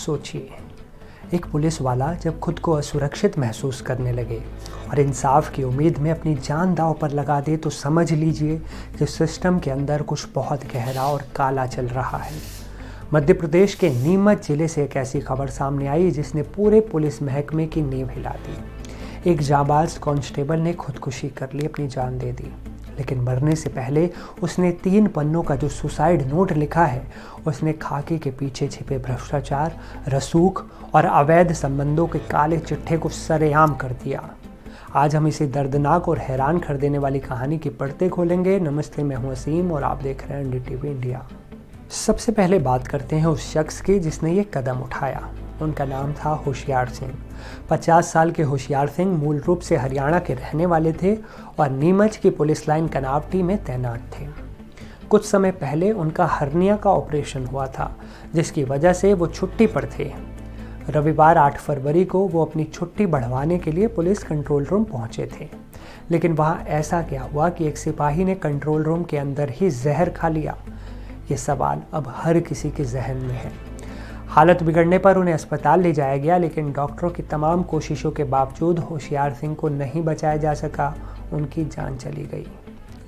सोचिए, एक पुलिस वाला जब खुद को असुरक्षित महसूस करने लगे और इंसाफ की उम्मीद में अपनी जान दांव पर लगा दे तो समझ लीजिए कि सिस्टम के अंदर कुछ बहुत गहरा और काला चल रहा है। मध्य प्रदेश के नीमच जिले से एक ऐसी खबर सामने आई जिसने पूरे पुलिस महकमे की नींव हिला दी। एक जाबाज कांस्टेबल ने खुदकुशी कर ली, अपनी जान दे दी, लेकिन मरने से पहले उसने 3 पन्नों का जो सुसाइड नोट लिखा है उसने खाकी के पीछे छिपे भ्रष्टाचार, रसूख और अवैध संबंधों के काले चिट्ठे को सरेआम कर दिया। आज हम इसी दर्दनाक और हैरान कर देने वाली कहानी की पर्दे खोलेंगे। नमस्ते, मैं हूं असीम और आप देख रहे हैं NDTV इंडिया। सबसे पहले बात करते हैं उस शख्स की जिसने ये कदम उठाया। उनका नाम था होशियार सिंह। 50 साल के होशियार सिंह मूल रूप से हरियाणा के रहने वाले थे और नीमच की पुलिस लाइन कनावटी में तैनात थे। कुछ समय पहले उनका हर्निया का ऑपरेशन हुआ था, जिसकी वजह से वो छुट्टी पर थे। रविवार 8 फरवरी को वो अपनी छुट्टी बढ़वाने के लिए पुलिस कंट्रोल रूम पहुंचे थे, लेकिन वहाँ ऐसा क्या हुआ कि एक सिपाही ने कंट्रोल रूम के अंदर ही जहर खा लिया। ये सवाल अब हर किसी के जहन में है। हालत बिगड़ने पर उन्हें अस्पताल ले जाया गया, लेकिन डॉक्टरों की तमाम कोशिशों के बावजूद होशियार सिंह को नहीं बचाया जा सका। उनकी जान चली गई।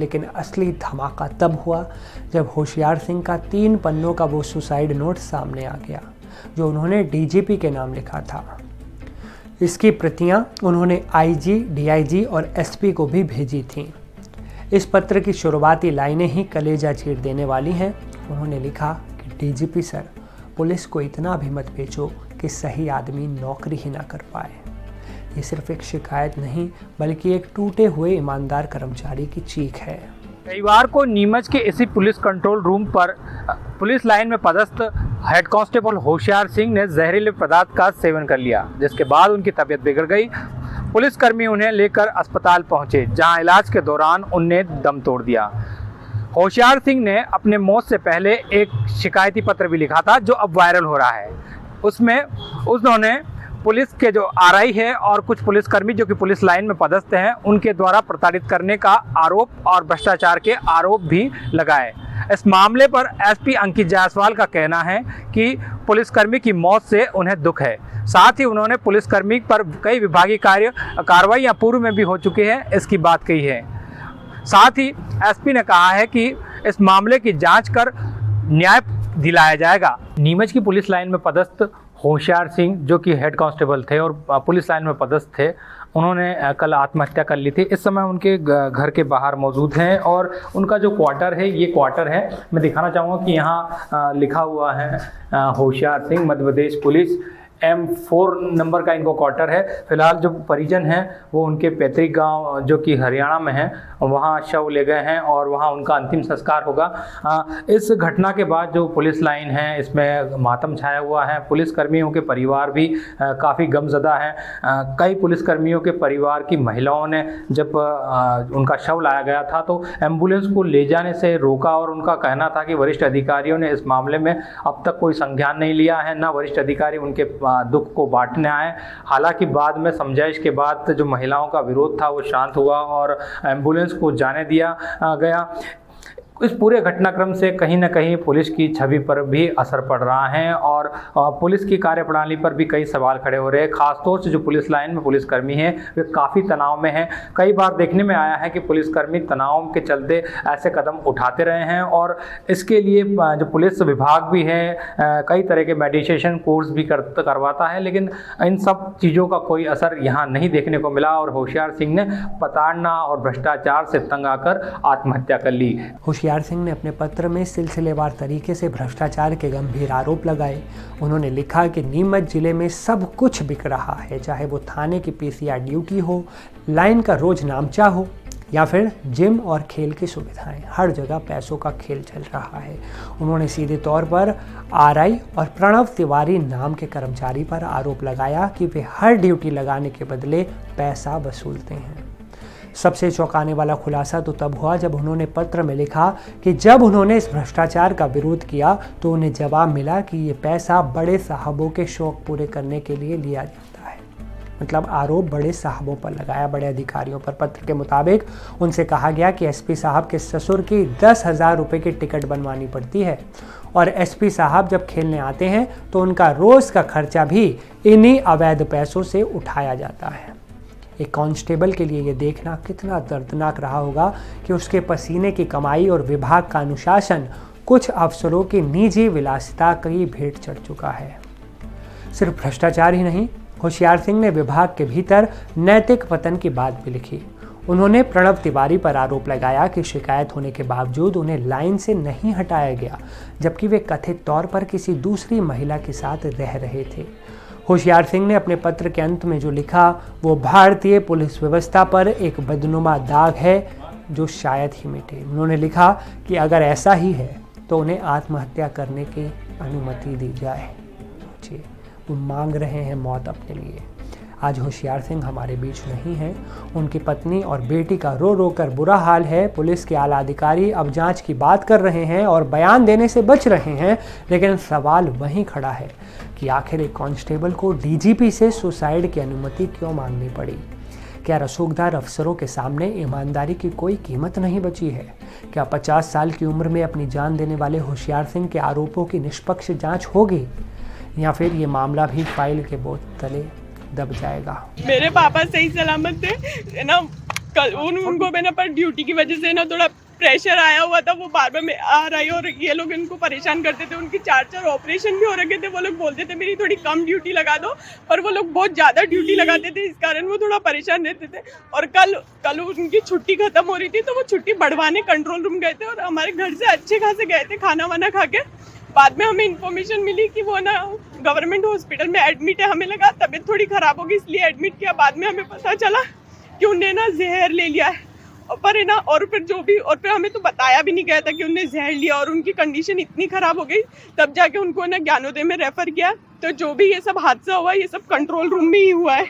लेकिन असली धमाका तब हुआ जब होशियार सिंह का 3 पन्नों का वो सुसाइड नोट सामने आ गया, जो उन्होंने DGP के नाम लिखा था। इसकी प्रतियां उन्होंने IG, DIG और SP को भी भेजी थीं। इस पत्र की शुरुआती लाइनें ही कलेजा चीर देने वाली हैं। उन्होंने लिखा कि DGP सर, पुलिस को इतना भी मत बेचो कि सही आदमी नौकरी ही ना कर पाए। ये सिर्फ एक शिकायत नहीं, बल्कि एक टूटे हुए ईमानदार कर्मचारी की चीख है। रविवार को नीमच के इसी पुलिस कंट्रोल रूम पर पुलिस लाइन में पदस्थ हेड कांस्टेबल होशियार सिंह ने जहरीले पदार्थ का सेवन कर लिया, जिसके बाद उनकी तबीयत बिगड़ गई। पुलिसकर्मी उन्हें लेकर अस्पताल पहुंचे, जहां इलाज के दौरान उनने दम तोड़ दिया। होशियार सिंह ने अपने मौत से पहले एक शिकायती पत्र भी लिखा था, जो अब वायरल हो रहा है। उसमें उन्होंने पुलिस के जो RI है और कुछ पुलिसकर्मी जो कि पुलिस लाइन में पदस्थ हैं, उनके द्वारा प्रताड़ित करने का आरोप और भ्रष्टाचार के आरोप भी लगाए। इस मामले पर SP अंकित जायसवाल का कहना है कि पुलिसकर्मी की मौत से उन्हें दुख है। साथ ही उन्होंने पुलिसकर्मी पर कई विभागीय कार्रवाइयाँ पूर्व में भी हो चुकी हैं, इसकी बात कही है। साथ ही SP ने कहा है कि इस मामले की जांच कर न्याय दिलाया जाएगा। नीमच की पुलिस लाइन में पदस्थ होशियार सिंह, जो कि हेड कांस्टेबल थे और पुलिस लाइन में पदस्थ थे, उन्होंने कल आत्महत्या कर ली थी। इस समय उनके घर के बाहर मौजूद हैं और उनका जो क्वार्टर है, ये क्वार्टर है। मैं दिखाना चाहूँगा कि यहाँ लिखा हुआ है Hoshiyar Singh Madhya Pradesh police, M4 number का इनको क्वार्टर है। फिलहाल जो परिजन हैं वो उनके पैतृक गांव जो कि हरियाणा में है, वहां शव ले गए हैं और वहां उनका अंतिम संस्कार होगा। इस घटना के बाद जो पुलिस लाइन है इसमें मातम छाया हुआ है। पुलिसकर्मियों के परिवार भी काफ़ी गमज़दा हैं। कई पुलिसकर्मियों के परिवार की महिलाओं ने जब उनका शव लाया गया था तो एम्बुलेंस को ले जाने से रोका और उनका कहना था कि वरिष्ठ अधिकारियों ने इस मामले में अब तक कोई संज्ञान नहीं लिया है, ना वरिष्ठ अधिकारी उनके दुख को बांटने आए। हालांकि बाद में समझाइश के बाद जो महिलाओं का विरोध था वो शांत हुआ और एम्बुलेंस को जाने दिया गया। इस पूरे घटनाक्रम से कहीं ना कहीं पुलिस की छवि पर भी असर पड़ रहा है और पुलिस की कार्यप्रणाली पर भी कई सवाल खड़े हो रहे हैं। खासतौर से जो पुलिस लाइन में पुलिसकर्मी हैं वे काफ़ी तनाव में हैं। कई बार देखने में आया है कि पुलिसकर्मी तनाव के चलते ऐसे कदम उठाते रहे हैं और इसके लिए जो पुलिस विभाग भी है कई तरह के मेडिटेशन कोर्स भी करवाता है, लेकिन इन सब चीज़ों का कोई असर यहाँ नहीं देखने को मिला और होशियार सिंह ने प्रताड़ना और भ्रष्टाचार से तंग आकर आत्महत्या कर ली। होशियार सिंह ने अपने पत्र में सिलसिलेवार तरीके से भ्रष्टाचार के गंभीर आरोप लगाए। उन्होंने लिखा कि नीमच जिले में सब कुछ बिक रहा है, चाहे वो थाने की PCR ड्यूटी हो, लाइन का रोज नामचा हो या फिर जिम और खेल की सुविधाएं। हर जगह पैसों का खेल चल रहा है। उन्होंने सीधे तौर पर RI और प्रणव तिवारी नाम के कर्मचारी पर आरोप लगाया कि वे हर ड्यूटी लगाने के बदले पैसा वसूलते हैं। सबसे चौंकाने वाला खुलासा तो तब हुआ जब उन्होंने पत्र में लिखा कि जब उन्होंने इस भ्रष्टाचार का विरोध किया तो उन्हें जवाब मिला कि ये पैसा बड़े साहबों के शौक पूरे करने के लिए लिया जाता है। मतलब आरोप बड़े साहबों पर लगाया, बड़े अधिकारियों पर। पत्र के मुताबिक उनसे कहा गया कि SP साहब के ससुर की 10,000 रुपये की टिकट बनवानी पड़ती है। और एसपी साहब जब खेलने आते हैं तो उनका रोज़ का खर्चा भी इन्हीं अवैध पैसों से उठाया जाता है। एक कांस्टेबल के लिए ये देखना कितना दर्दनाक रहा होगा कि उसके पसीने की कमाई और विभाग का अनुशासन कुछ अफसरों की निजी विलासिता की भेंट चढ़ चुका है। सिर्फ भ्रष्टाचार ही नहीं, होशियार सिंह ने विभाग के भीतर नैतिक पतन की बात भी लिखी। उन्होंने प्रणव तिवारी पर आरोप लगाया कि शिकायत होने के बावजूद उन्हें लाइन से नहीं हटाया गया, जबकि वे कथित तौर पर किसी दूसरी महिला के साथ रह रहे थे। होशियार सिंह ने अपने पत्र के अंत में जो लिखा वो भारतीय पुलिस व्यवस्था पर एक बदनुमा दाग है जो शायद ही मिटे। उन्होंने लिखा कि अगर ऐसा ही है तो उन्हें आत्महत्या करने की अनुमति दी जाए। सोचिए, वो मांग रहे हैं मौत अपने लिए। आज होशियार सिंह हमारे बीच नहीं है। उनकी पत्नी और बेटी का रो रो कर बुरा हाल है। पुलिस के आला अधिकारी अब जांच की बात कर रहे हैं और बयान देने से बच रहे हैं, लेकिन सवाल वहीं खड़ा है कि आखिर एक कांस्टेबल को डीजीपी से सुसाइड की अनुमति क्यों मांगनी पड़ी। क्या रसूखदार अफसरों के सामने ईमानदारी की कोई कीमत नहीं बची है? क्या 50 साल की उम्र में अपनी जान देने वाले होशियार सिंह के आरोपों की निष्पक्ष जांच होगी, या फिर ये मामला भी फाइल के बोझ तले दब जाएगा? मेरे पापा सही सलामत थे, है ना। कल उनको मैंने पर ड्यूटी की वजह से ना थोड़ा प्रेशर आया हुआ था, वो बार बार में आ रही और ये लोग इनको परेशान करते थे। उनकी 4 ऑपरेशन भी हो रखे थे। वो लोग बोलते थे मेरी थोड़ी कम ड्यूटी लगा दो, पर वो लोग बहुत ज़्यादा ड्यूटी लगाते थे, इस कारण वो थोड़ा परेशान रहते थे। और कल उनकी छुट्टी खत्म हो रही थी तो वो छुट्टी बढ़वाने कंट्रोल रूम गए थे और हमारे घर से अच्छे खासे गए थे खाना वाना खा के। बाद में हमें इन्फॉर्मेशन मिली कि वो ना गवर्नमेंट हॉस्पिटल में एडमिट है। हमें लगा तबीयत थोड़ी ख़राब होगी इसलिए एडमिट किया। बाद में हमें पता चला कि उन्हें ना जहर ले लिया है। पर है ना, और फिर जो भी, और फिर हमें तो बताया भी नहीं गया था कि उन्हें जहर लिया, और उनकी कंडीशन इतनी ख़राब हो गई तब जाके उनको ना ज्ञानोदय में रेफ़र किया। तो जो भी ये सब हादसा हुआ ये सब कंट्रोल रूम में ही हुआ है।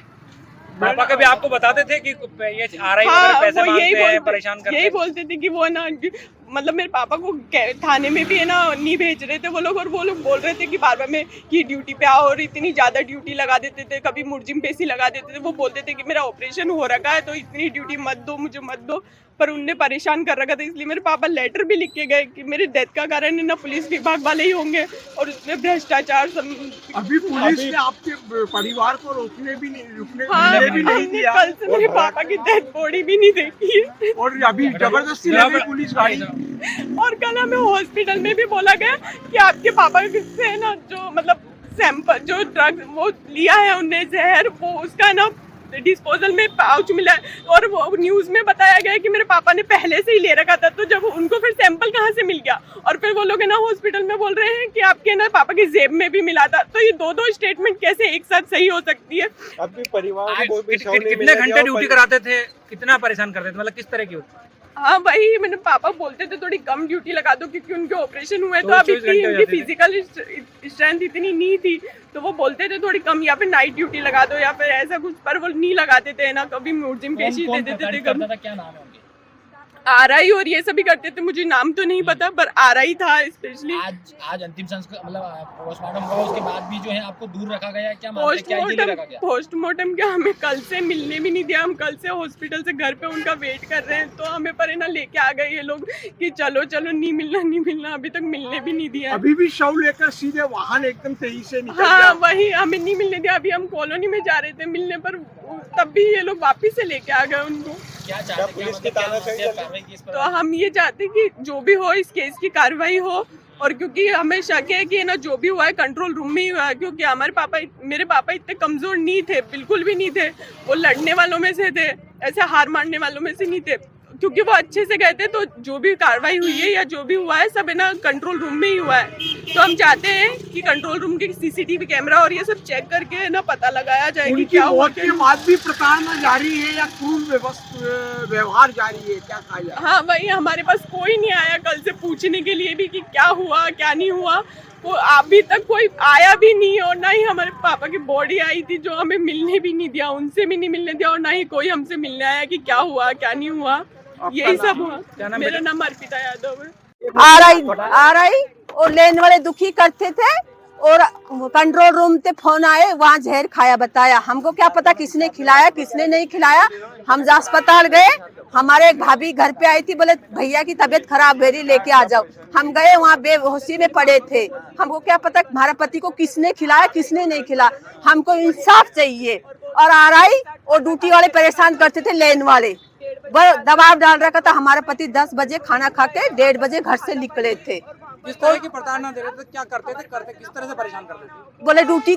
पापा कभी आपको बताते थे कि ये RI वगैरह पैसे मांगते हैं, परेशान करते हैं? यही बोलते थे कि वो ना, मतलब मेरे पापा को थाने में भी है ना नहीं भेज रहे थे वो लोग, और वो लोग बोल रहे थे कि बार बार में कि ड्यूटी पे आओ, और इतनी ज़्यादा ड्यूटी लगा देते थे। कभी मुर्जिम पेशी लगा देते थे। वो बोलते थे कि मेरा ऑपरेशन हो रखा है तो इतनी ड्यूटी मत दो, मुझे मत दो। पर उनने परेशान कर रखा था, इसलिए मेरे पापा लेटर भी लिख के गए कि मेरे डेथ का कारण है ना पुलिस विभाग वाले ही होंगे और उसमें भ्रष्टाचार सब। अभी पुलिस ने आपके परिवार को रुकने भी नहीं दिया। कल से मेरे पापा की डेथ बॉडी भी नहीं देखी है और अभी जबरदस्ती लगी पुलिस गाड़ी। और कल हमें हॉस्पिटल में भी बोला गया कि आपके पापा से है ना जो मतलब सैंपल जो ड्रग वो लिया है उनने जहर, वो उसका ना डिस्पोजल में पाउच मिला है। और वो न्यूज़ में बताया गया कि मेरे पापा ने पहले से ही ले रखा था। तो जब उनको फिर सैंपल कहाँ से मिल गया? और फिर वो लोग है ना हॉस्पिटल में बोल रहे हैं कि आपके ना पापा की जेब में भी मिला था। तो ये दो स्टेटमेंट कैसे एक साथ सही हो सकती है? अभी परिवार कितने घंटे ड्यूटी कराते थे, कितना परेशान करते थे, मतलब किस तरह की? हाँ वही मैंने पापा बोलते थे थोड़ी कम ड्यूटी लगा दो क्योंकि उनके ऑपरेशन हुए तो अभी उनकी फिजिकल स्ट्रेंथ इतनी नहीं थी। तो वो बोलते थे थोड़ी कम या फिर नाइट ड्यूटी लगा दो या फिर ऐसा कुछ, पर वो नहीं लगाते थे ना। कभी मुर्जिम पेशी दे देते थे। क्या नाम है उनके? RI और ये सभी करते थे, मुझे नाम तो नहीं पता, पर RI था स्पेशली। आज अंतिम संस्कार मतलब पोस्टमार्टम हुआ, उसके बाद भी जो है आपको दूर रखा गया, क्या मानते हैं, क्या इजीली रखा गया? पोस्टमार्टम क्या, हमें कल से मिलने भी नहीं दिया। हम कल से हॉस्पिटल से घर पे उनका वेट कर रहे हैं। तो हमें पर है ना लेके आ गए ये लोग कि चलो चलो नहीं मिलना, अभी तक मिलने भी नहीं दिया। अभी भी शव लेकर सीधे वाहन एकदम तेजी से निकल हाँ वही, हमें नहीं मिलने दिया। अभी हम कॉलोनी में जा रहे थे मिलने, पर तब भी ये लोग वापिस से लेके आ गए उनको। क्या चाहते पुलिस की कार्रवाई? तो हम ये चाहते कि जो भी हो इस केस की कार्रवाई हो। और क्योंकि हमें शक है कि ना जो भी हुआ है कंट्रोल रूम में ही हुआ है, क्योंकि मेरे पापा इतने कमजोर नहीं थे, बिल्कुल भी नहीं थे। वो लड़ने वालों में से थे, ऐसे हार मारने वालों में से नहीं थे, क्योंकि वो अच्छे से गए थे। तो जो भी कार्रवाई हुई है या जो भी हुआ है सब है ना कंट्रोल रूम में ही हुआ है। तो हम चाहते हैं कि कंट्रोल रूम के CCTV कैमरा और ये सब चेक करके ना पता लगाया जाए कि क्या हुआ। के बाद भी प्रताड़ना जारी है या क्रूर व्यवहार जारी है, क्या कहा जाए? हाँ वही, हमारे पास कोई नहीं आया कल से पूछने के लिए भी कि क्या हुआ क्या नहीं हुआ। वो अभी तक कोई आया भी नहीं, और ना ही हमारे पापा की बॉडी आई थी जो हमें मिलने भी नहीं दिया, उनसे भी नहीं मिलने दिया, और ना ही कोई हमसे मिलने आया कि क्या हुआ क्या नहीं हुआ। यही सब हुआ। मेरा नाम अर्पिता यादव है। RI और लेन वाले दुखी करते थे और कंट्रोल रूम पे फोन आए, वहाँ जहर खाया बताया। हमको क्या पता किसने खिलाया किसने नहीं खिलाया, हम अस्पताल गए, हमारे एक भाभी घर पे आई थी, बोले भैया की तबीयत खराब है, लेके आ जाओ। हम गए, वहाँ बेहोशी में पड़े थे। हमको क्या पता हमारे पति को किसने खिलाया किसने नहीं खिलाया। हमको इंसाफ चाहिए। और आरआई और ड्यूटी वाले परेशान करते थे, लेन वाले दबाव डाल रखा था। हमारे पति 10 बजे खाना खा के 1:30 बजे घर से निकले थे। किस तरह की प्रताड़ना दे रहे थे, क्या करते किस तरह से परेशान करते थे? बोले ड्यूटी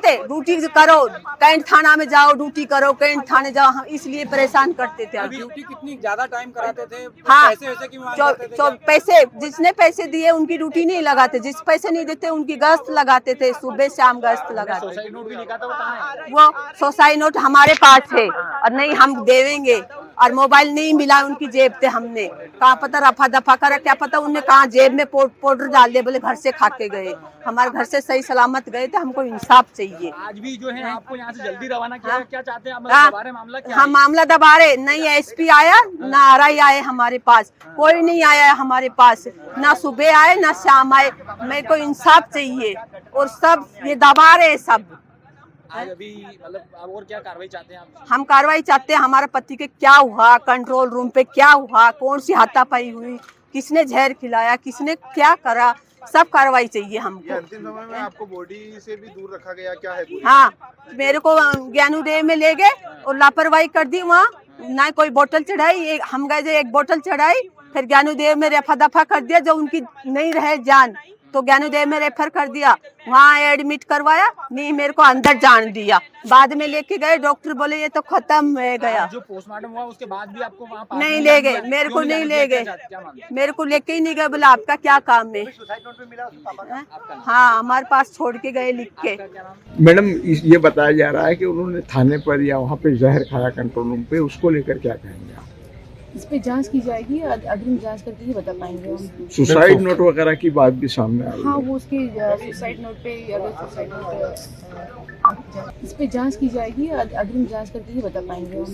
करो, कैंट थाना में जाओ, ड्यूटी करो, कैंट थाने जाओ। हम इसलिए परेशान करते थे। ड्यूटी कितनी ज्यादा टाइम कराते थे? हाँ, पैसे वैसे की मांग करते थे? पैसे जिसने पैसे दिए उनकी ड्यूटी नहीं लगाते, जिस पैसे नहीं देते उनकी गश्त लगाते थे, सुबह शाम गश्त लगाते। सोसाइटी नोट भी लिखा था, वो कहाँ है? वो सोसाइटी नोट हमारे पास है और नहीं हम देवेंगे। और मोबाइल नहीं मिला उनकी जेब से, हमने कहाँ पता रफा दफा करा, क्या पता उनने कहाँ जेब में पाउडर डाल दिया, बोले घर से खा के गए। हमारे घर से सही सलामत गए थे। हमको इंसाफ चाहिए। आज भी जो है आपको यहाँ से जल्दी रवाना किया, क्या चाहते हैं आप? हाँ, दबा रहे मामला क्या हम मामला दबा रहे, नहीं एसपी आया ना आरआई आए हमारे पास, कोई नहीं आया हमारे पास, ना सुबह आए ना शाम आए। मेरे को इंसाफ चाहिए और सब ये दबा रहे सब। आज अभी मतलब आप और क्या कार्रवाई चाहते हैं आप? हम कार्रवाई चाहते हैं, हमारे पति के क्या हुआ, कंट्रोल रूम पे क्या हुआ, कौन सी हाथापाई हुई, किसने जहर खिलाया, किसने क्या करा, सब कार्रवाई चाहिए हमको। अंतिम समय में आपको बॉडी से भी दूर रखा गया, क्या है पूरी? हाँ, मेरे को ज्ञानोदय में ले गए और लापरवाही कर दी। वहाँ ना कोई बोतल चढ़ाई, हम गए थे एक बोतल चढ़ाई, फिर ज्ञानोदय में रफा दफा कर दिया। जो उनकी नहीं रहे जान तो ज्ञानोदय में रेफर कर दिया, वहाँ एडमिट करवाया, नहीं मेरे को अंदर जान दिया। बाद में लेके गए, डॉक्टर बोले ये तो खत्म हो गया। जो पोस्टमार्टम हुआ उसके बाद भी आपको वहाँ नहीं ले गए, मेरे को नहीं ले गए, मेरे को लेके ही नहीं गए। बोला आपका क्या काम है? हाँ, हमारे पास छोड़ के गए लिख के। मैडम ये बताया जा रहा है कि उन्होंने थाने पर या वहाँ पे जहर खाया कंट्रोल रूम पे, उसको लेकर क्या कहेंगे आप? इस पे जांच की जाएगी, अग्रिम जांच करके ही बता पाएंगे हम। सुसाइड नोट वगैरह की बात भी सामने आई है। हाँ, वो उसके सुसाइड नोट पे, अगर सुसाइड नोट इस पे जांच की जाएगी, अग्रिम जांच करके ही बता पाएंगे हम।